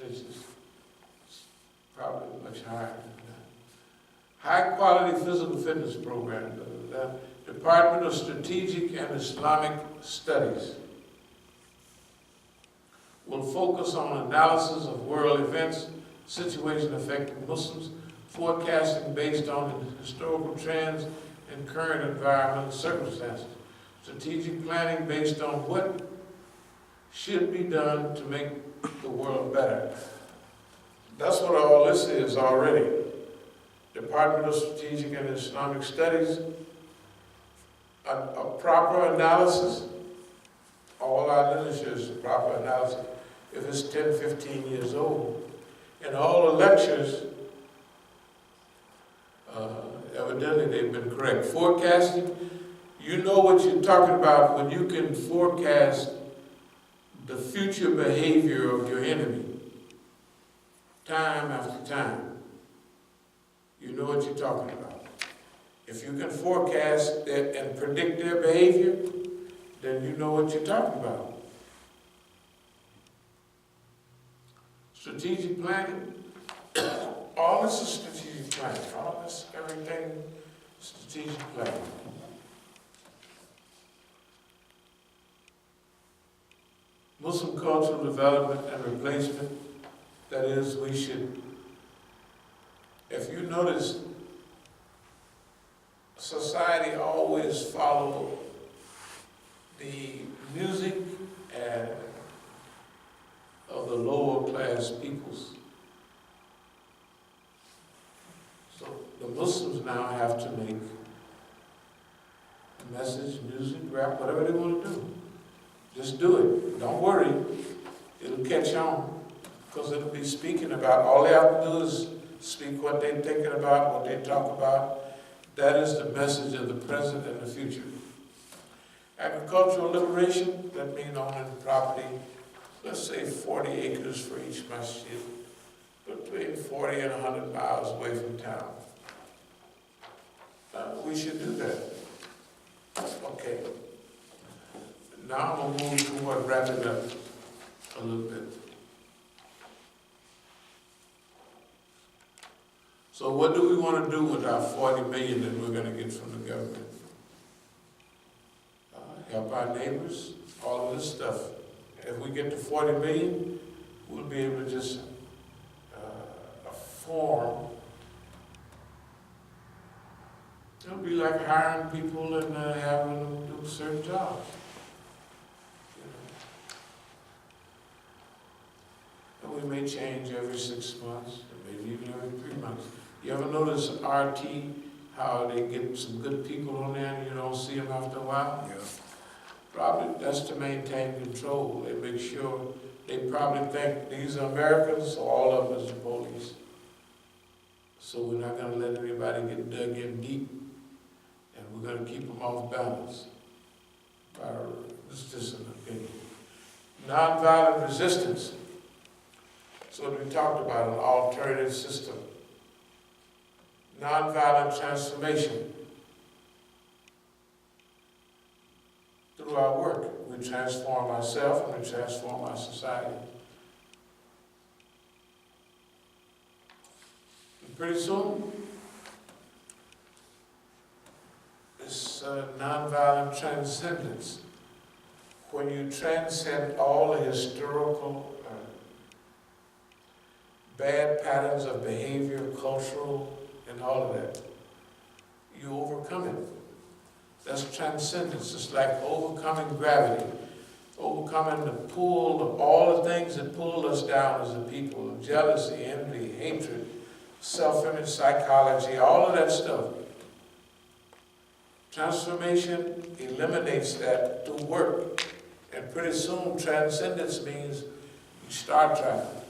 It's probably much higher than that. High quality physical fitness program. The Department of Strategic and Islamic Studies will focus on analysis of world events, situations affecting Muslims, forecasting based on historical trends and current environmental circumstances, strategic planning based on what should be done to make the world better. That's what all this is already. Department of Strategic and Islamic Studies, a proper analysis. All our literature is a proper analysis if it's 10, 15 years old. And all the lectures, evidently they've been correct. Forecasting, you know what you're talking about when you can forecast the future behavior of your enemy, time after time. You know what you're talking about. If you can forecast that and predict their behavior, then you know what you're talking about. Strategic planning, all this is strategic planning. All this, everything, strategic planning. Muslim cultural development and replacement, that is, we should, if you notice, society always follow the music and of the lower class peoples. So the Muslims now have to make a message, music, rap, whatever they want to do. Just do it. Don't worry. It'll catch on because it'll be speaking about, all they have to do is speak what they're thinking about, what they talk about. That is the message of the present and the future. Agricultural liberation, that means owning property, let's say 40 acres for each masjid, between 40 and 100 miles away from town. We should do that. Okay. Now I'm going to move toward wrapping up a little bit. So what do we want to do with our 40 million that we're going to get from the government? Help our neighbors, all of this stuff. If we get to 40 million, we'll be able to just form. It'll be like hiring people and having them do certain jobs. And we may change every 6 months, maybe even every 3 months. You ever notice RT, how they get some good people on there and you don't see them after a while? Yeah. Probably that's to maintain control. They make sure, they probably think these are Americans, so all of them is the police. So we're not going to let anybody get dug in deep, and we're going to keep them off balance. This is just an opinion. Nonviolent resistance. So we talked about an alternative system. Nonviolent transformation. Through our work, we transform ourselves and we transform our society. And pretty soon, this nonviolent transcendence, when you transcend all the historical bad patterns of behavior, cultural, and all of that, you overcome it. That's transcendence. It's like overcoming gravity, overcoming the pull of all the things that pulled us down as a people, jealousy, envy, hatred, self-image psychology, all of that stuff. Transformation eliminates that through work. And pretty soon, transcendence means you start traveling.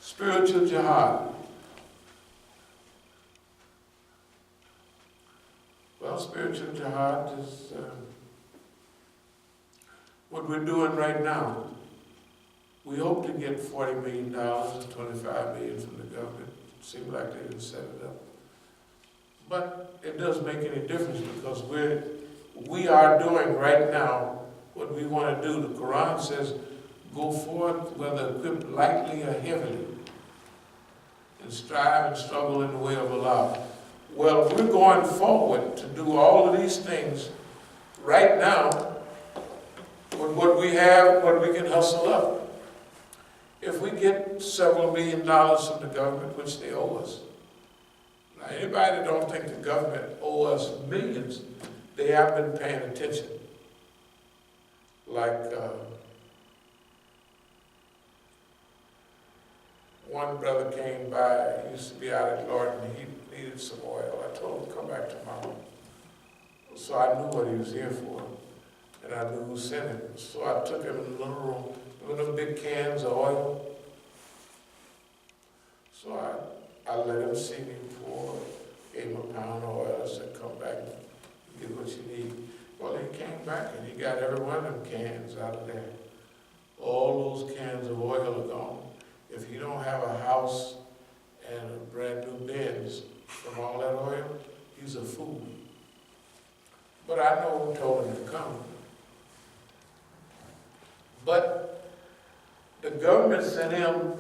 Spiritual jihad. Well, spiritual jihad is what we're doing right now. We hope to get $40 million and $25 million from the government. It seems like they didn't set it up. But it doesn't make any difference because we are doing right now what we want to do. The Quran says, go forth, whether equipped lightly or heavily, and strive and struggle in the way of Allah. Well, we're going forward to do all of these things right now with what we have, what we can hustle up. If we get several $1 million from the government, which they owe us. Now, anybody that don't think the government owe us millions, they haven't been paying attention. Like one brother came by, he used to be out at Lorton, he needed some oil. I told him to come back tomorrow. So I knew what he was here for, and I knew who sent him. So I took him in a little room, with them big cans of oil. So I let him see me pour, gave him a pound of oil, I said, come back and get what you need. Well, he came back and he got every one of them cans out of there. All those cans of oil are gone. If you don't have a house and a brand new Benz from all that oil, he's a fool. But I know who told him to come. But the government sent him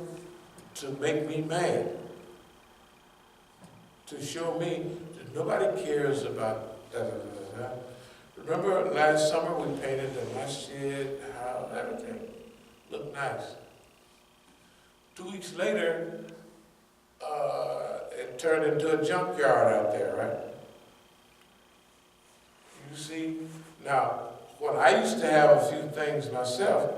to make me mad, to show me that nobody cares about da-da-da-da-da. Remember last summer we painted the masjid, how everything looked nice. 2 weeks later, it turned into a junkyard out there, right? You see, now, when I used to have a few things myself,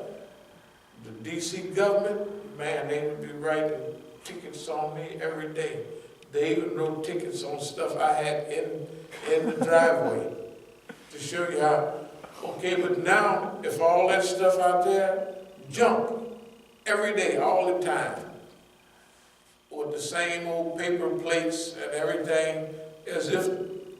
the DC government, man, they would be writing tickets on me every day. They even wrote tickets on stuff I had in the driveway to show you how. Okay, but now, if all that stuff out there, junk, every day, all the time, with the same old paper plates and everything, as if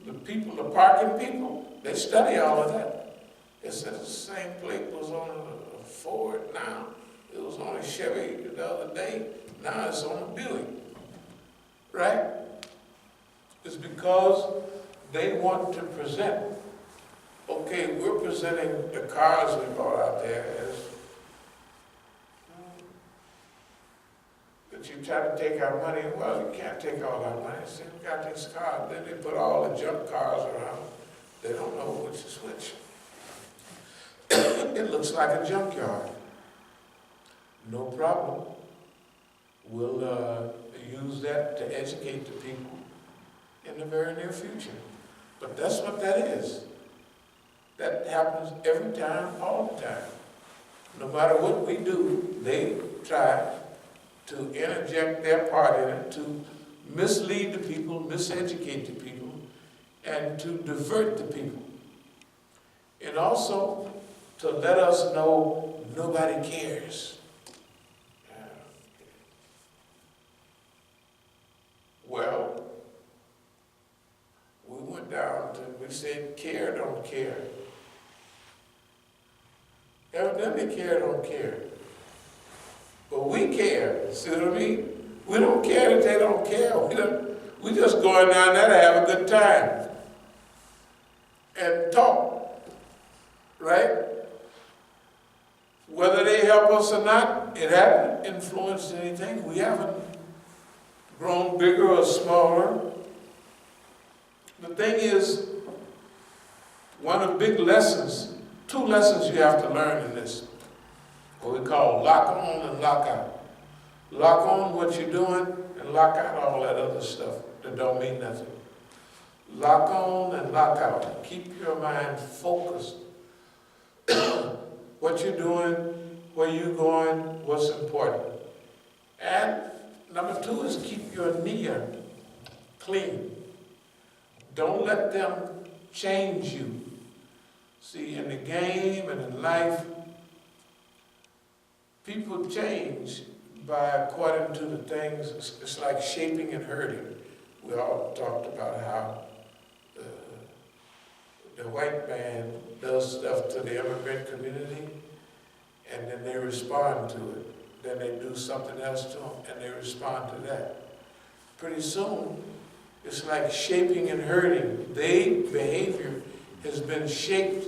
the people, the parking people, they study all of that. It said the same plate was on a Ford now. It was on a Chevy the other day. Now it's on a Buick. Right? It's because they want to present. Okay, we're presenting the cars we bought out there as that you try to take our money. Well, you can't take all our money. See, we got these cars. Then they put all the junk cars around. They don't know which is which. It looks like a junkyard. No problem. We'll use that to educate the people in the very near future. But that's what that is. That happens every time, all the time. No matter what we do, they try to interject their part in it, to mislead the people, miseducate the people, and to divert the people. And also to let us know nobody cares. Well, we went down to, we said, care, don't care. Evidently, care, don't care. But we care, see what I mean? We don't care that they don't care. We just going down there to have a good time and talk, right? Whether they help us or not, it hasn't influenced anything. We haven't grown bigger or smaller. The thing is, one of the big lessons, 2 lessons you have to learn in this, what we call lock on and lock out. Lock on what you're doing and lock out all that other stuff that don't mean nothing. Lock on and lock out. Keep your mind focused. What you're doing, where you're going, what's important. And number 2 is keep your niyyah clean. Don't let them change you. See, in the game and in life, people change by according to the things. It's like shaping and hurting. We all talked about how the white man does stuff to the immigrant community, and then they respond to it. Then they do something else to them, and they respond to that. Pretty soon, it's like shaping and hurting. Their behavior has been shaped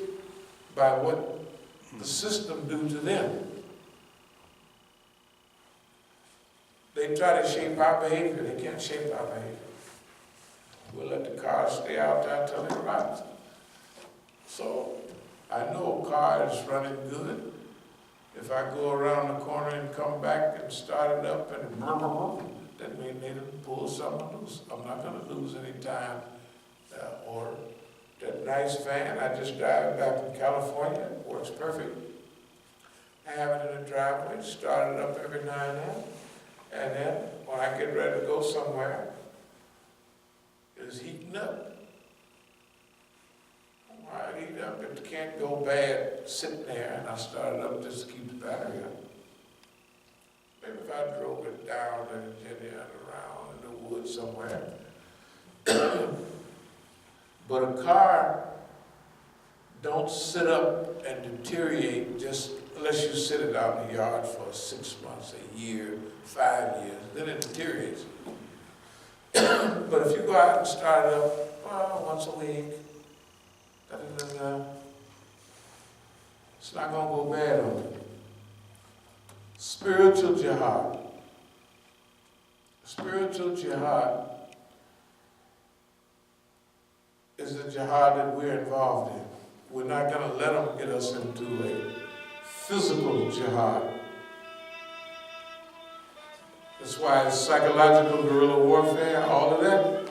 by what the system do to them. they try to shape our behavior. They can't shape our behavior. We'll let the car stay out there until it runs. So I know a car is running good. If I go around the corner and come back and start it up and that means they didn't pull something loose. I'm not going to lose any time. Or that nice van I just drive back from California, works perfect. I have it in the driveway, start it up every now and then. And then when I get ready to go somewhere, it's heating up. I heat up, it can't go bad sitting there, and I start it up just to keep the battery up. Maybe if I drove it down to Virginia and around in the woods somewhere. But a car don't sit up and deteriorate just unless you sit it out in the yard for 6 months, a year, 5 years, then it deteriorates. But if you go out and start it up once a week, it's not going to go bad on you. Spiritual jihad. Spiritual jihad is the jihad that we're involved in. We're not going to let them get us into a physical jihad. That's why it's psychological guerrilla warfare, all of that.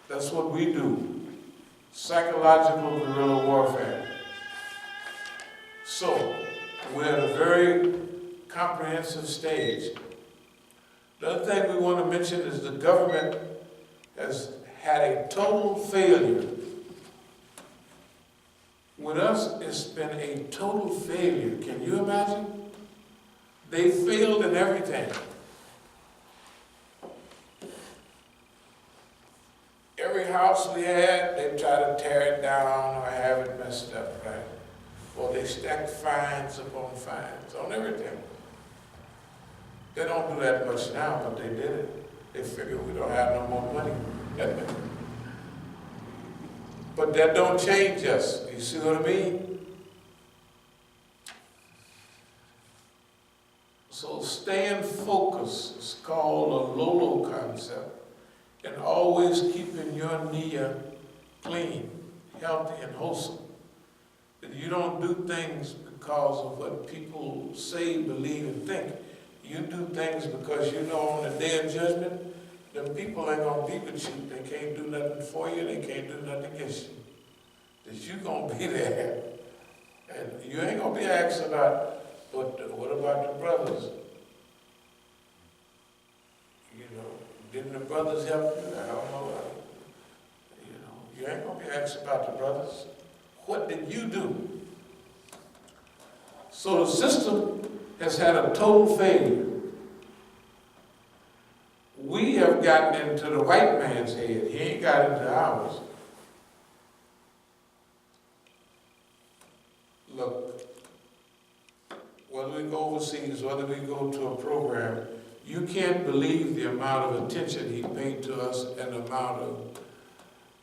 That's what we do. Psychological guerrilla warfare. So, we're at a very comprehensive stage. The other thing we want to mention is the government has had a total failure. With us, it's been a total failure. Can you imagine? They failed in everything. Every house we had, they try to tear it down or have it messed up, right? Or they stack fines upon fines on everything. They don't do that much now, but they did it. They figure we don't have no more money. But that don't change us. You see what I mean? So staying focused is called a Lolo concept. And always keeping your niyyah clean, healthy, and wholesome. That you don't do things because of what people say, believe, and think. You do things because you know on the day of judgment, them people ain't going to be with you. They can't do nothing for you. They can't do nothing against you. That you going to be there. And you ain't going to be asked about, what about the brothers? You know, didn't the brothers help you? I don't know. You ain't going to be asked about the brothers. What did you do? So the system has had a total failure. We have gotten into the white man's head. He ain't got into ours. Look, whether we go overseas, whether we go to a program, you can't believe the amount of attention he paid to us and the amount of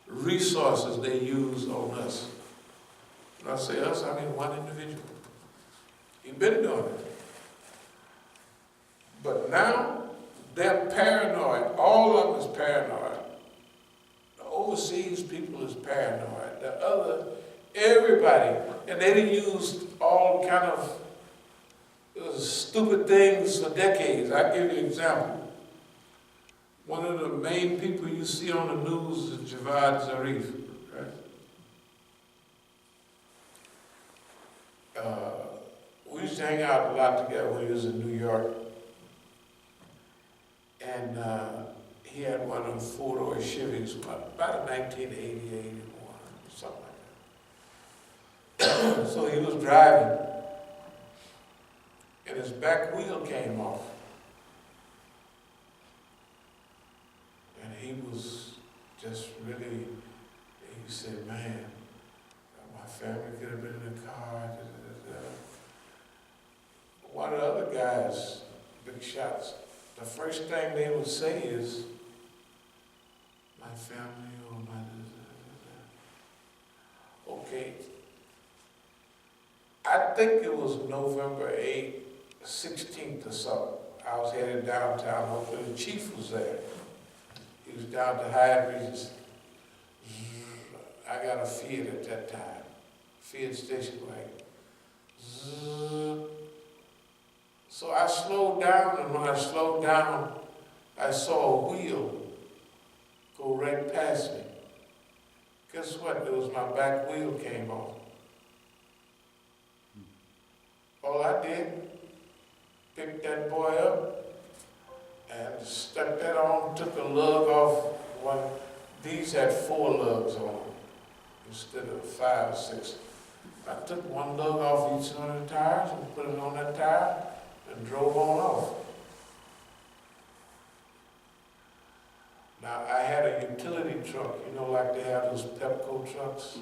resources they use on us. When I say us, I mean one individual. He's been doing it. But now, they're paranoid. All of them is paranoid. The overseas people is paranoid. Everybody. And they done used all kind of stupid things for decades. I'll give you an example. One of the main people you see on the news is Javad Zarif, right? We used to hang out a lot together when he was in New York. And he had one of them four-door Chevys, about 1980, 81, something like that. So he was driving, and his back wheel came off. And he was just really, he said, man, my family could have been in the car. One of the other guys, big shots, the first thing they would say is, my family or my... Okay. I think it was November 8th, 16th or something. I was headed downtown, hopefully the chief was there. He was down to Hyatt Regency. I got a Fiat at that time, Fiat station wagon. So I slowed down, and when I slowed down, I saw a wheel go right past me. Guess what? It was my back wheel came off. All I did, picked that boy up and stuck that on, took a lug off one. These had 4 lugs on them instead of 5 or 6. I took one lug off each one of the tires and put it on that tire and drove on off. Now, I had a utility truck, you know, like they have those Pepco trucks.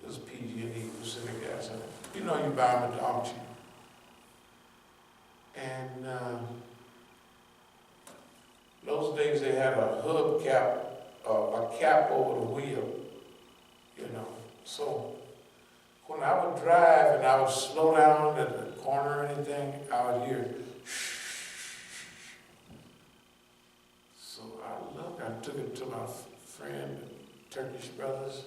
It was PG&E, Pacific Gas. You know, you buy them at the auction. And those days they had a hub cap, a cap over the wheel, you know. So when I would drive and I would slow down at the corner or anything, I would hear shh. So I took it to my friend, Turkish Brothers,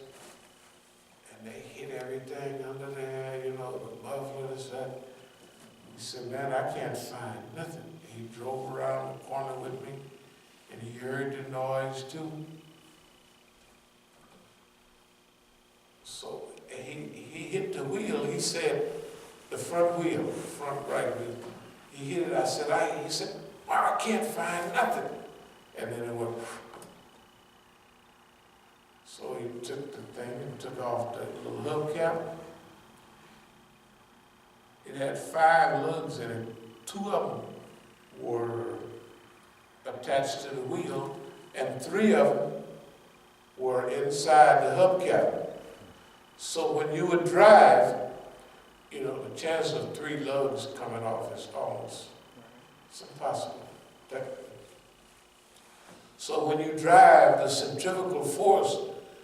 and they hit everything under there, you know, the muffler, this, that. He said, man, I can't find nothing. He drove around the corner with me, and he heard the noise too. So he hit the wheel. He said, the front wheel, front right wheel. He hit it. I said, he said, wow, I can't find nothing. And then it went. So he took the thing and took off the little hubcap. It had 5 lugs in it. 2 of them were attached to the wheel, and 3 of them were inside the hubcap. So when you would drive, you know, the chance of 3 lugs coming off is almost, it's impossible. So when you drive, the centrifugal force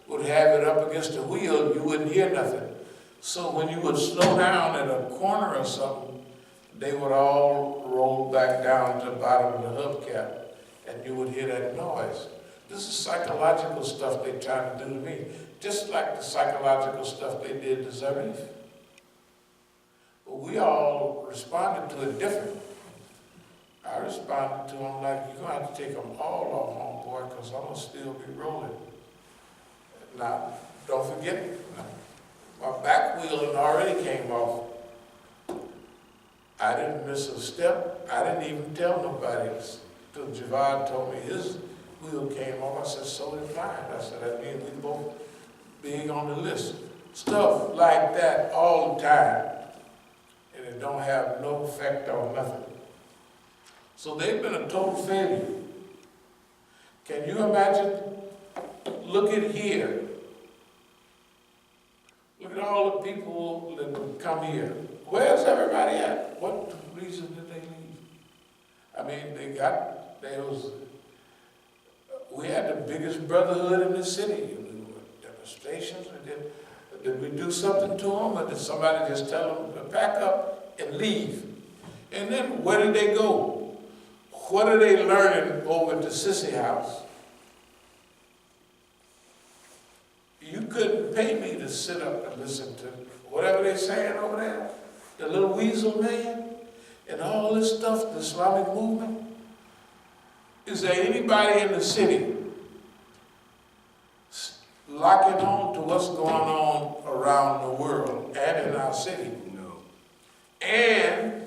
would have it up against the wheel, you wouldn't hear nothing. So when you would slow down at a corner or something, they would all roll back down to the bottom of the hubcap, and you would hear that noise. This is psychological stuff they're trying to do to me, just like the psychological stuff they did to Zarif. But we all responded to it different. I responded to them like, you're going to have to take them all off, homeboy, because I'm going to still be rolling. Now, don't forget, my back wheel had already came off. I didn't miss a step. I didn't even tell nobody till Javad told me his wheel came off. I said, so did mine. I said, that means we both being on the list. Stuff like that all the time. And it don't have no effect on nothing. So they've been a total failure. Can you imagine? Look at here. Look at all the people that would come here. Where's everybody at? What reason did they leave? I mean, we had the biggest brotherhood in the city. We were demonstrations. Did we do something to them, or did somebody just tell them to pack up and leave? And then where did they go? What are they learning over at the Sissy House? You couldn't pay me to sit up and listen to whatever they're saying over there, the little weasel man, and all this stuff, the Islamic movement. Is there anybody in the city locking on to what's going on around the world and in our city? No. And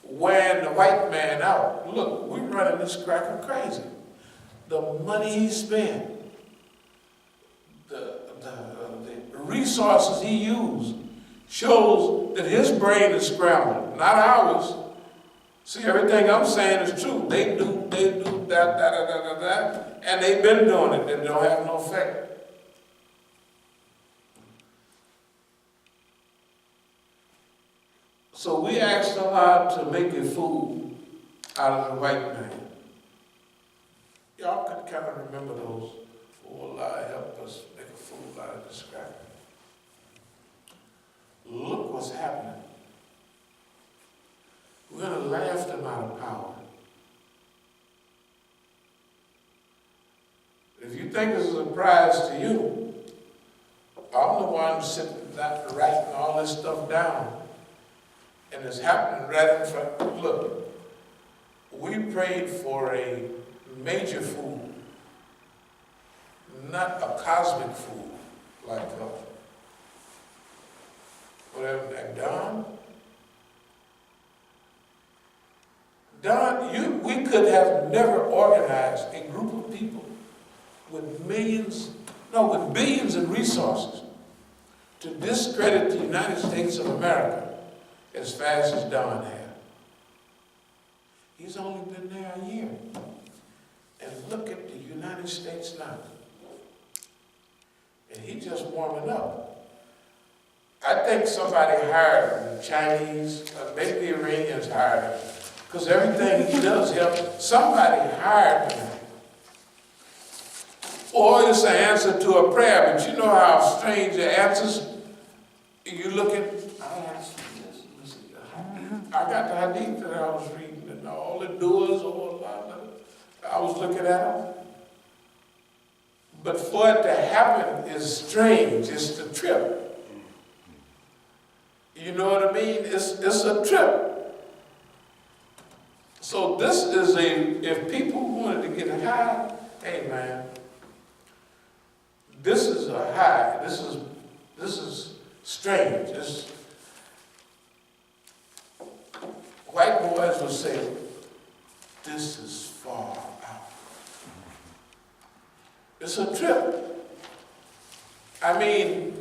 wearing the white man out. Look, we're running this cracker crazy. The money he spent, the resources he used, shows that his brain is scrambled, not ours. See, everything I'm saying is true. They do that, and they've been doing it. They don't have no effect. So we asked Allah to make a fool out of the white man. Y'all can kind of remember those. Oh, Allah help us make a fool out of this guy. Look what's happening. We're going to laugh them out of power. If you think it's a surprise to you, I'm the one sitting down, writing all this stuff down. And it's happening right in front. Look, we prayed for a major food, not a cosmic food like whatever that Don, we could have never organized a group of people with billions in resources to discredit the United States of America as fast as Don had. He's only been there a year. And look at the United States now. And he's just warming up. I think somebody hired him, the Chinese, maybe the Iranians hired him, because everything he does help. Somebody hired him. Or it's an answer to a prayer, but you know how strange the answers. You look at, I got the hadith that I was reading, and all the doers, I was looking at them. But for it to happen is strange. It's the trip. You know what I mean? It's a trip. So this is if people wanted to get high, hey man, this is a high. This is strange. White boys will say, this is far out. It's a trip. I mean,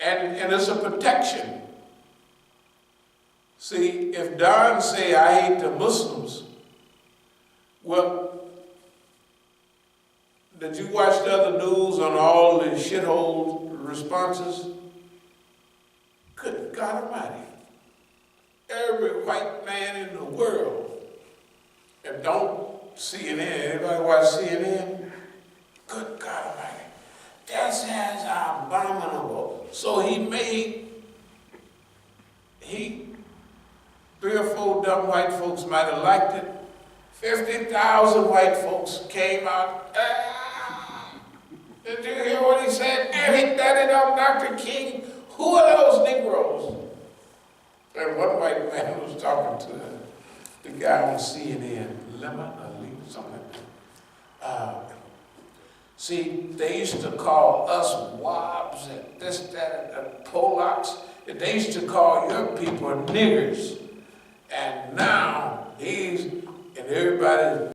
and it's a protection. See, if Don say, I hate the Muslims, well, did you watch the other news on all the shithole responses? Good God Almighty. Every white man in the world, and don't CNN, anybody watch CNN? Good God Almighty. This is abominable. So three or four dumb white folks might have liked it. 50,000 white folks came out. Did you hear what he said? Eric, daddy, Dr. King. Who are those Negroes? And one white man was talking to the guy on CNN, something like that. See, they used to call us Wobs and this, that, and Polacks. And they used to call your people niggers. And now and everybody